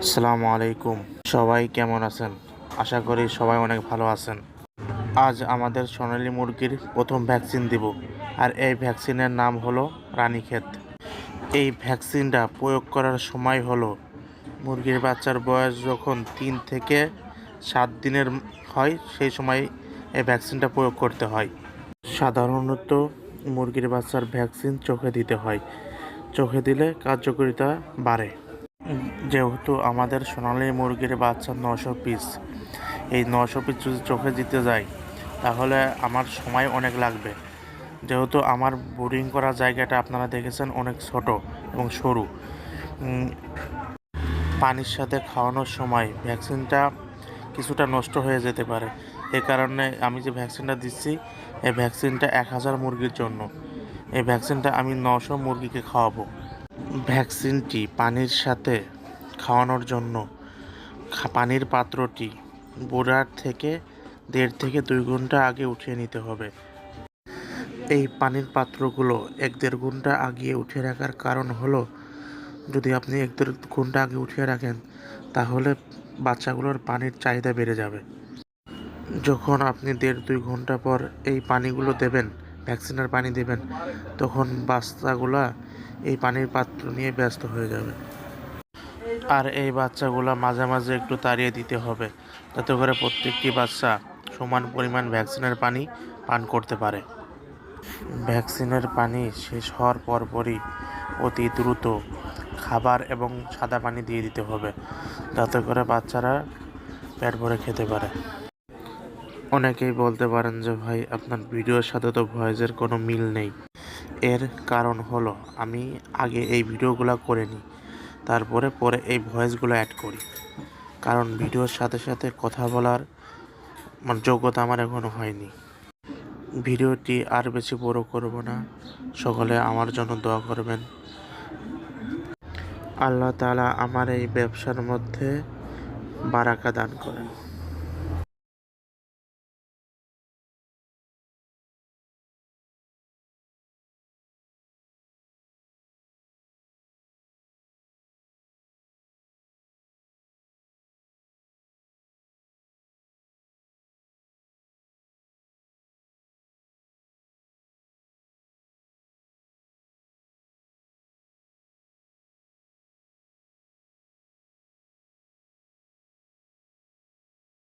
আসসালামু আলাইকুম। সবাই কেমন আছেন? আশা করি সবাই অনেক ভালো আছেন। আজ আমাদের সোনালী মুরগির প্রথম ভ্যাকসিন দিব, আর এই ভ্যাকসিনের নাম হলো রানীক্ষেত। এই ভ্যাকসিনটা প্রয়োগ করার সময় হলো মুরগির বাচ্চার বয়স যখন 3 থেকে 7 দিনের হয়, সেই সময় এই ভ্যাকসিনটা প্রয়োগ করতে হয়। সাধারণত মুরগির বাচ্চার ভ্যাকসিন চোখে দিতে হয়, চোখে দিলে কার্যকারিতা বাড়ে। যেহেতু আমাদের সোনালী মুরগির বাচ্চা 900 পিস, এই 900 পিস যদি চোখে দিতে যাই তাহলে আমার সময় অনেক লাগবে। যেহেতু আমার বোরিং করা জায়গাটা আপনারা দেখেছেন অনেক ছোট এবং সরু, পানির সাথে খাওয়ানোর সময় ভ্যাকসিনটা কিছুটা নষ্ট হয়ে যেতে পারে। এ কারণে আমি যে ভ্যাকসিনটা দিচ্ছি, এই ভ্যাকসিনটা 1000 মুরগির জন্য। এই ভ্যাকসিনটা আমি 900 মুরগিকে খাওয়াবো। ভ্যাকসিনটি পানির সাথে খাওয়ানোর জন্য পানির পাত্রটি বুড়ার থেকে 1.5 থেকে 2 ঘন্টা আগে উঠিয়ে নিতে হবে। এই পানির পাত্রগুলো 1-1.5 ঘন্টা আগে উঠিয়ে রাখার কারণ হলো, যদি আপনি 1-1.5 ঘন্টা আগে উঠিয়ে রাখেন তাহলে বাচ্চাগুলোর পানির চাহিদা বেড়ে যাবে। যখন আপনি 1.5-2 ঘন্টা পর এই পানিগুলো দেবেন, ভ্যাকসিনের পানি দেবেন, তখন বাচ্চাগুলা এই পানির পাত্র নিয়ে ব্যস্ত হয়ে যাবে। আর এই বাচ্চাগুলো মাঝে মাঝে একটু তাড়িয়ে দিতে হবে, যাতে করে প্রত্যেকটি বাচ্চা সমান পরিমাণ ভ্যাকসিনের পানি পান করতে পারে। ভ্যাকসিনের পানি শেষ হওয়ার পরপরই অতি দ্রুত খাবার এবং সাদা পানি দিয়ে দিতে হবে, যাতে করে বাচ্চারা পেট ভরে খেতে পারে। অনেকেই বলতে পারেন যে ভাই, আপনার ভিডিওর সাথে তো ভয়েসের কোনো মিল নেই। এর কারণ হলো, আমি আগে এই ভিডিওগুলো করে নিই, তারপরে এই ভয়েসগুলো অ্যাড করি। কারণ ভিডিওর সাথে সাথে কথা বলার যোগ্যতা আমার এখনও হয়নি। ভিডিওটি আর বেশি বড় করব না। সকলে আমার জন্য দোয়া করবেন। আল্লাহ তাআলা আমার এই ব্যবসার মধ্যে বারাকা দান করেন।